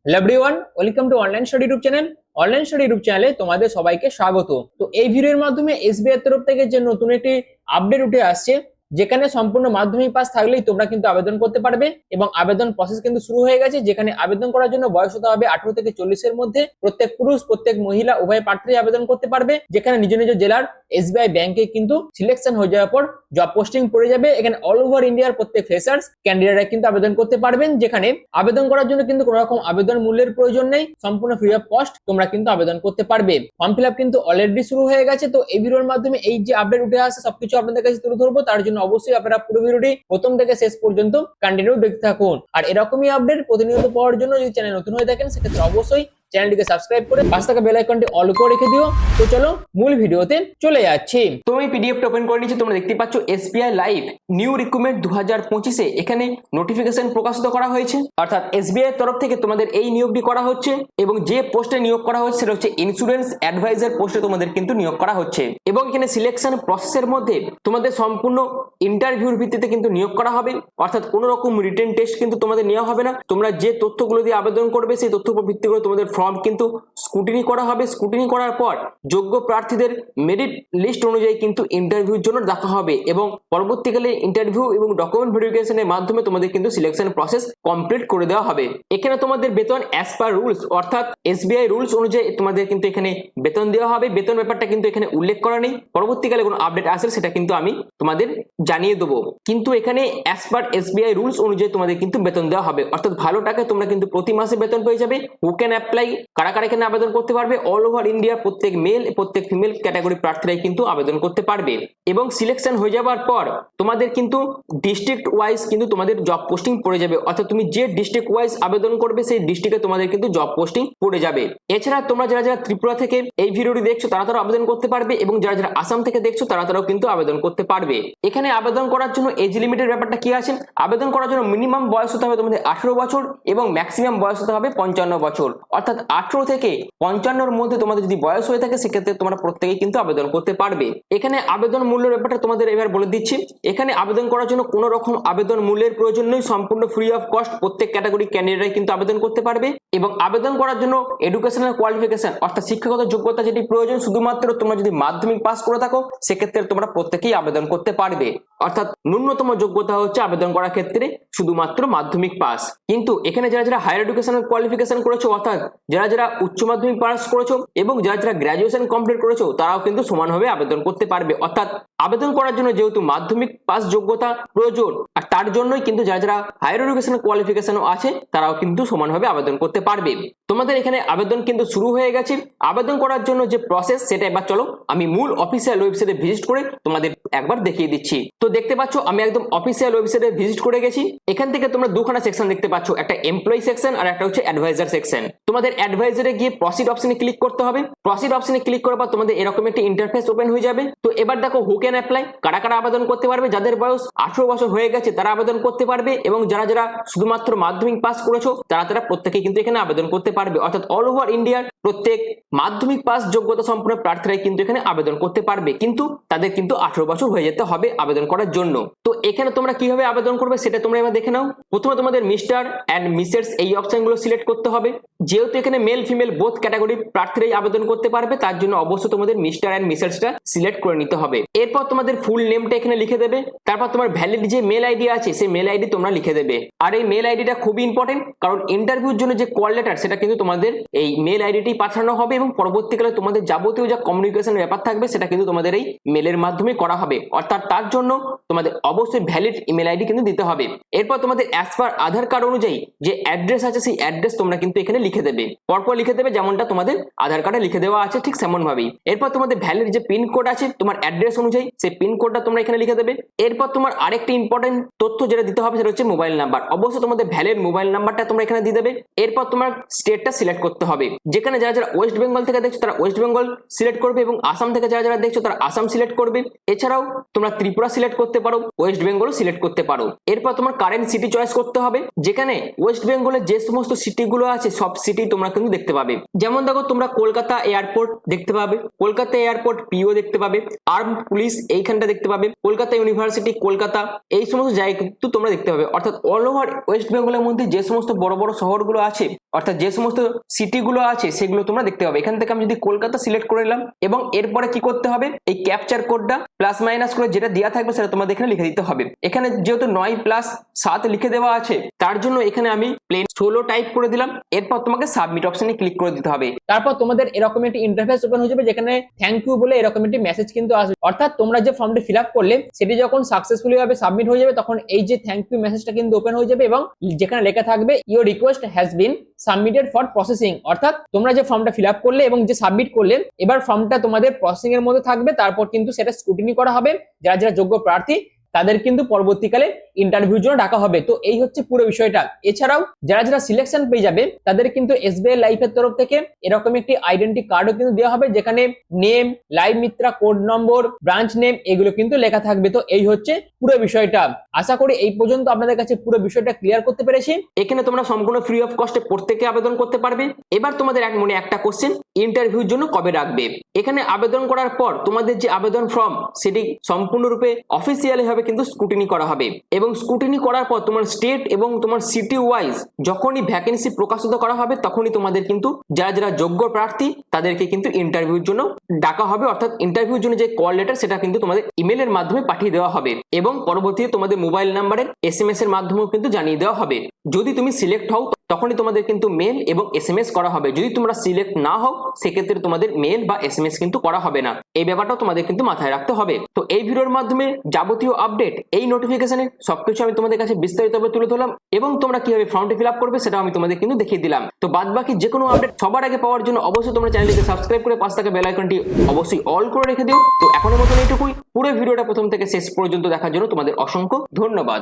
Hello everyone, welcome to online study YouTube channel. Online study YouTube চ্যানেলে তোমাদের সবাইকে স্বাগত। তো এই ভিডিওর মাধ্যমে এসবিআই এর তরফ থেকে যে নতুন একটি আপডেট উঠে আসছে, যেখানে সম্পূর্ণ মাধ্যমিক পাস থাকলেই তোমরা কিন্তু আবেদন করতে পারবে এবং আবেদন প্রসেস কিন্তু শুরু হয়ে গেছে। যেখানে আবেদন করার জন্য বয়স হতে হবে 18 থেকে 40 এর মধ্যে। প্রত্যেক পুরুষ প্রত্যেক মহিলা উভয় প্রার্থী আবেদন করতে পারবে। যেখানে নিজ নিজ জেলার এসবিআই ব্যাংকে কিন্তু সিলেকশন হয়ে যাওয়ার পর জব পোস্টিং পড়ে যাবে। এখানে অল ওভার ইন্ডিয়ার প্রত্যেক ফ্রেশার্স ক্যান্ডিডেটরা কিন্তু আবেদন করতে পারবেন। যেখানে আবেদন করার জন্য কিন্তু কোনো রকম আবেদন মূল্যের প্রয়োজন নেই, সম্পূর্ণ ফ্রি অফ কস্ট তোমরা কিন্তু আবেদন করতে পারবে। ফর্ম ফিল আপ কিন্তু অলরেডি শুরু হয়ে গেছে। তো এই ভিডিওর মাধ্যমে এই যে আপডেট উঠে আসছে সবকিছু আপনাদের কাছে তুলে ধরবো। তার জন্য অবশ্যই আপনারা পুরো ভিডিওটি প্রথম থেকে শেষ পর্যন্ত কন্টিনিউ দেখতে থাকুন। আর এরকমই আপডেট প্রতিনিয়ত পাওয়ার জন্য যদি চ্যানেল নতুন হয়ে থাকেন সেক্ষেত্রে অবশ্যই চ্যানেলটিকে সাবস্ক্রাইব করে পাশে থাকা বেল আইকনটি অল করে রেখে দিও। তো চলো মূল ভিডিওতে চলে যাচ্ছি। তো আমি পিডিএফটা ওপেন করে নিচ্ছি। তোমরা দেখতে পাচ্ছ এসবিআই লাইভ নিউ রিক্রুটমেন্ট 2025 এখানে নোটিফিকেশন প্রকাশিত করা হয়েছে। অর্থাৎ এসবিআই এর তরফ থেকে তোমাদের এই নিয়োগটি করা হচ্ছে এবং যে পোস্টে নিয়োগ করা হচ্ছে সেটা হচ্ছে ইন্স্যুরেন্স অ্যাডভাইজার পোস্টে তোমাদের কিন্তু নিয়োগ করা হচ্ছে। এবং এখানে সিলেকশন প্রসেসের মধ্যে তোমাদের সম্পূর্ণ ইন্টারভিউর ভিত্তিতে কিন্তু নিয়োগ করা হবে। অর্থাৎ কোনো রকম রিটেন টেস্ট কিন্তু তোমাদের নেওয়া হবে না। তোমরা যে তথ্যগুলো দিয়ে আবেদন করবে সেই তথ্যের উপর ভিত্তি করে তোমাদের ফর্ম কিন্তু স্ক্রুটিনি করা হবে। স্ক্রুটিনি করার পর যোগ্য প্রার্থীদের মেরিট লিস্ট অনুযায়ী কিন্তু ইন্টারভিউর জন্য ডাকা হবে এবং পরবর্তীকালে ইন্টারভিউ এবং ডকুমেন্ট ভেরিফিকেশনের মাধ্যমে তোমাদের কিন্তু সিলেকশন প্রসেস কমপ্লিট করে দেওয়া হবে। এখানে তোমাদের বেতন অ্যাজ পার রুলস অর্থাৎ এসবিআই রুলস অনুযায়ী তোমাদের কিন্তু এখানে বেতন দেওয়া হবে। বেতন ব্যাপারটা কিন্তু এখানে উল্লেখ করা নেই, পরবর্তীকালে কোনো আপডেট আসলে সেটা কিন্তু আমি তোমাদের জানিয়ে দেবো। কিন্তু এখানে অ্যাজ পার এসবিআই রুলস অনুযায়ী তোমাদের কিন্তু বেতন দেওয়া হবে। অর্থাৎ ভালো টাকায় তোমরা কিন্তু প্রতি মাসে বেতন পেয়ে যাবে। হু ক্যান অ্যাপ্লাই, কারা কারা এখানে আবেদন করতে পারবে? অল ওভার ইন্ডিয়ার প্রত্যেক মেল প্রত্যেক ফিমেল ক্যাটাগরি প্রার্থীরাই কিন্তু আবেদন করতে পারবে। এবং সিলেকশন হয়ে যাওয়ার পর তোমাদের কিন্তু ডিস্ট্রিক্ট ওয়াইজ কিন্তু তোমাদের জব পোস্টিং পড়ে যাবে। অর্থাৎ তুমি যে ডিস্ট্রিক্ট ওয়াইজ আবেদন করবে সেই ডিস্ট্রিক্টে তোমাদের কিন্তু জব পোস্টিং পড়ে যাবে। এছাড়া তোমরা যারা যারা ত্রিপুরা থেকে এই ভিডিওটি দেখছো তারা আবেদন করতে পারবে এবং যারা যারা আসাম থেকে দেখছো তারাও কিন্তু আবেদন করতে পারবে। এখানে আবেদন করার জন্য এজ লিমিটের ব্যাপারটা কি আছে? আবেদন করার জন্য মিনিমাম বয়স হতে হবে তোমাদের 18 বছর এবং ম্যাক্সিমাম বয়স হতে হবে 55 বছর। অর্থাৎ 18 থেকে 55-র মধ্যে তোমাদের যদি বয়স হয়ে থাকে সেক্ষেত্রে তোমরা প্রত্যেকেই কিন্তু আবেদন করতে পারবে। এখানে আবেদন মূল্যের ব্যাপারটা তোমাদের এবার বলে দিচ্ছি। এখানে আবেদন করার জন্য কোনো রকম আবেদন মূল্যের প্রয়োজন নেই, সম্পূর্ণ ফ্রি অফ কস্ট প্রত্যেক ক্যাটাগরি ক্যান্ডিডেটরাই কিন্তু আবেদন করতে পারবে। এবং আবেদন করার জন্য এডুকেশনাল কোয়ালিফিকেশন অর্থাৎ শিক্ষাগত যোগ্যতা যেটি প্রয়োজন, শুধুমাত্র তোমরা যদি মাধ্যমিক পাস করে থাকো সেক্ষেত্রে তোমরা প্রত্যেকেই আবেদন করতে পারবে। অর্থাৎ ন্যূনতম যোগ্যতা হচ্ছে আবেদন করার ক্ষেত্রে শুধুমাত্র মাধ্যমিক পাস। কিন্তু এখানে যারা যারা হায়ার এডুকেশনাল কোয়ালিফিকেশন করেছো অর্থাৎ যারা যারা উচ্চ মাধ্যমিক পাস করেছো এবং যারা যারা গ্র্যাজুয়েশন কমপ্লিট করেছো তারাও কিন্তু সমানভাবে আবেদন করতে পারবে। অর্থাৎ আবেদন করার জন্য যেহেতু মাধ্যমিক পাস যোগ্যতা প্রয়োজন আর তার জন্যই কিন্তু যারা যারা হায়ার এডুকেশনাল কোয়ালিফিকেশনও আছে তারাও কিন্তু সমানভাবে আবেদন করতে পারবে। তোমাদের এখানে আবেদন কিন্তু শুরু হয়ে গেছে। আবেদন করার জন্য যে প্রসেস সেটা এবার চলো আমি মূল অফিসিয়াল ওয়েবসাইটে ভিজিট করে তোমাদের একবার দেখিয়ে দিচ্ছি। তো দেখতে পাচ্ছ আমি একদম অফিসিয়াল ওয়েবসাইটে ভিজিট করে গেছি। এখান থেকে তোমরা দুখানা সেকশন দেখতে পাচ্ছ, একটা এমপ্লয়ি সেকশন আর একটা হচ্ছে অ্যাডভাইজার সেকশন। তোমাদের অ্যাডভাইজারে গিয়ে প্রসিড অপশনে ক্লিক করতে হবে। প্রসিড অপশনে ক্লিক করার পর তোমাদের এরকম একটি ইন্টারফেস ওপেন হয়ে যাবে। তো এবার দেখো হু ক্যান অ্যাপ্লাই, কারা কারা আবেদন করতে পারবে? যাদের বয়স 18 বছর হয়ে গেছে তারা আবেদন করতে পারবে এবং যারা যারা শুধুমাত্র মাধ্যমিক পাস করেছো তারা প্রত্যেকে কিন্তু এখানে আবেদন করতে পারবে। অর্থাৎ অল ওভার ইন্ডিয়ার প্রত্যেক মাধ্যমিক পাস যোগ্যতা সম্পন্ন প্রার্থীরাই কিন্তু এখানে আবেদন করতে পারবে, কিন্তু তাদের কিন্তু 18 বছর হয়ে যেতে হবে আবেদন করার জন্য। তো এখানে তোমরা কিভাবে আবেদন করবে সেটা তোমরা এবার দেখে নাও। প্রথমে তোমাদের মিস্টার এন্ড মিসেস এই অপশনগুলো সিলেক্ট করতে হবে। যেহেতু এখানে মেল ফিমেল বোথ ক্যাটাগরি প্রার্থীরাই আবেদন করতে পারবে তার জন্য অবশ্যই তোমাদের মিস্টার এন্ড মিসেসটা সিলেক্ট করে নিতে হবে। এরপর তোমাদের ফুল নেমটা এখানে লিখে দেবে। তারপর তোমার ভ্যালিড যে মেল আইডি আছে সেই মেল আইডি তোমরা লিখে দেবে। আর এই মেল আইডিটা খুবই ইম্পর্টেন্ট, কারণ ইন্টারভিউর জন্য যে কল লেটার সেটা কিন্তু তোমাদের এই মেল আইডিটি পাঠানো হবে এবং পরবর্তীকালে তোমাদের যাবতীয় যা কমিউনিকেশনের ব্যাপার থাকবে সেটা কিন্তু তোমাদের এই মেলের মাধ্যমে করা হবে। অর্থাৎ তার জন্য তোমাদের অবশ্যই ভ্যালিড ইমেল আইডি কিন্তু দিতে হবে। এরপর তোমাদের অ্যাজ পার আধার কার্ড অনুযায়ী যে অ্যাড্রেস আছে সেই অ্যাড্রেস তোমরা কিন্তু এখানে লিখে দেবে। পরপর লিখে দেবে যেমনটা তোমাদের আধার কার্ডে লিখে দেওয়া আছে ঠিক সেমন ভাবেই। এরপর তোমাদের ভ্যালিড যে পিন কোড আছে তোমার অ্যাড্রেস অনুযায়ী সেই পিন কোডটা তোমরা এখানে লিখে দেবে। এরপর তোমার আরেকটি ইম্পর্টেন্ট তথ্য যেটা দিতে হবে সেটা হচ্ছে মোবাইল নাম্বার। অবশ্যই তোমাদের ভ্যালিড মোবাইল নাম্বারটা তোমরা এখানে দিয়ে দেবে। এরপর তোমার স্টেটটা সিলেক্ট করতে হবে। যেখানে যারা যারা ওয়েস্ট বেঙ্গল থেকে দেখছো তারা ওয়েস্ট বেঙ্গল সিলেক্ট করবে এবং আসাম থেকে যারা যারা দেখছো তারা আসাম সিলেক্ট করবে। এছাড়াও তোমরা ত্রিপুরা সিলেক্ট করতে পারো, ওয়েস্ট বেঙ্গলও সিলেক্ট করতে পারো। এরপর তোমার কারেন্ট সিটি চয়েস করতে হবে। যেখানে ওয়েস্ট বেঙ্গলের যে সমস্ত সিটিগুলো আছে সব সিটি তোমরা কিন্তু দেখতে পাবে। যেমন দেখো তোমরা কলকাতা এয়ারপোর্ট দেখতে পাবে, কলকাতা এয়ারপোর্ট পিও দেখতে পাবে, আর্মড পুলিশ এইখানটা দেখতে পাবে, কলকাতা ইউনিভার্সিটি কলকাতা, এই সমস্ত জায়গা কিন্তু তোমরা দেখতে পাবে। অর্থাৎ অল ওভার ওয়েস্ট বেঙ্গলের মধ্যে যে সমস্ত বড় বড় শহরগুলো আছে, অর্থাৎ যে সমস্ত সিটিগুলো আছে সেগুলো তোমরা দেখতে পাবে। এখান থেকে আমি যদি কলকাতা সিলেক্ট করে নিলাম এবং এরপরে কি করতে হবে, এই ক্যাপচার কোডটা প্লাস মাইনাস করে যেটা দেওয়া থাকবে সেটা তোমাদের এখানে লিখে দিতে হবে। এখানে যেহেতু 9+7 লিখে দেওয়া আছে তার জন্য এখানে আমি প্লেন 16 টাইপ করে দিলাম। এরপর তোমাকে সাবমিট অপশনে ক্লিক করে দিতে হবে। তারপর তোমাদের এরকম একটি ইন্টারফেস ওপেন হয়ে যাবে যেখানে থ্যাংক ইউ বলে এরকম একটি মেসেজ কিন্তু আসবে। অর্থাৎ তোমরা যে ফর্মটি ফিল আপ করলে সেটি যখন সাকসেসফুলি ভাবে সাবমিট হয়ে যাবে তখন এই যে থ্যাংক ইউ মেসেজটা কিন্তু ওপেন হয়ে যাবে এবং যেখানে লেখা থাকবে your request has been submitted for processing. অর্থাৎ তোমরা যে ফর্মটা ফিল আপ করলে এবং যে সাবমিট করলে এবার ফর্মটা তোমাদের প্রসেসিং এর মধ্যে থাকবে। তারপর কিন্তু সেটা স্ক্রুটিনি করা হবে, যারা যারা যোগ্য প্রার্থী তাদের কিন্তু পরবর্তীকালে ইন্টারভিউর জন্য ডাকা হবে। তো এই হচ্ছে পুরো বিষয়টা। এছাড়াও যারা যারা সিলেকশন পেয়ে যাবে তাদের কিন্তু এসবিআই লাইফের তরফ থেকে এরকম একটি আইডেন্টি কার্ডও কিন্তু দেওয়া হবে যেখানে name, live Mitra code number, branch name এগুলো কিন্তু লেখা থাকবে। তো এই হচ্ছে পুরো বিষয়টা। আশা করি এই পর্যন্ত আপনাদের কাছে পুরো বিষয়টা ক্লিয়ার করতে পেরেছি। এখানে তোমরা সম্পূর্ণ ফ্রি অফ কস্টে প্রত্যেকে আবেদন করতে পারবে। এবার তোমাদের এক মনে একটা কোশ্চেন, ইন্টারভিউর জন্য কবে রাখবে? এখানে আবেদন করার পর তোমাদের যে আবেদন ফর্ম সেটি সম্পূর্ণরূপে অফিসিয়ালি ভাবে কিন্তু স্ক্রুটিনি করা হবে এবং স্ক্রুটিনি করার পর তোমার স্টেট এবং তোমার সিটি ওয়াইজ যখনই ভ্যাকেন্সি প্রকাশিত করা হবে তখনই তোমাদের কিন্তু যারা যারা যোগ্য প্রার্থী তাদেরকে কিন্তু ইন্টারভিউর জন্য ডাকা হবে। অর্থাৎ ইন্টারভিউর জন্য যে কল লেটার সেটা কিন্তু তোমাদের ইমেলের মাধ্যমে পাঠিয়ে দেওয়া হবে এবং পরবর্তীতে তোমাদের মোবাইল নাম্বারের SMS এর মাধ্যমেও কিন্তু জানিয়ে দেওয়া হবে। যদি তুমি সিলেক্ট হও তখনই তোমাদের কিন্তু মেল এবং SMS করা হবে। যদি তোমরা সিলেক্ট না হও সেক্ষেত্রে তোমাদের মেল বা SMS কিন্তু করা হবে না। এই ব্যাপারটাও তোমাদের কিন্তু মাথায় রাখতে হবে। তো এই ভিডিওর মাধ্যমে যাবতীয় আপডেট, এই নোটিফিকেশনে সবকিছু আমি তোমাদের কাছে বিস্তারিতভাবে তুলে ধরলাম এবং তোমরা কিভাবে ফর্মটি ফিল আপ করবে সেটা আমি তোমাদের কিন্তু দেখিয়ে দিলাম। তো বাদ বাকি যে কোনো আপডেট সবার আগে পাওয়ার জন্য অবশ্যই তোমরা চ্যানেলটিকে সাবস্ক্রাইব করে পাশে থাকা বেল আইকনটি অবশ্যই অল করে রেখে দিও। তো এখনের মতন এইটুকুই। পুরো ভিডিওটা প্রথম থেকে শেষ পর্যন্ত দেখার জন্য তোমাদের অসংখ্য ধন্যবাদ।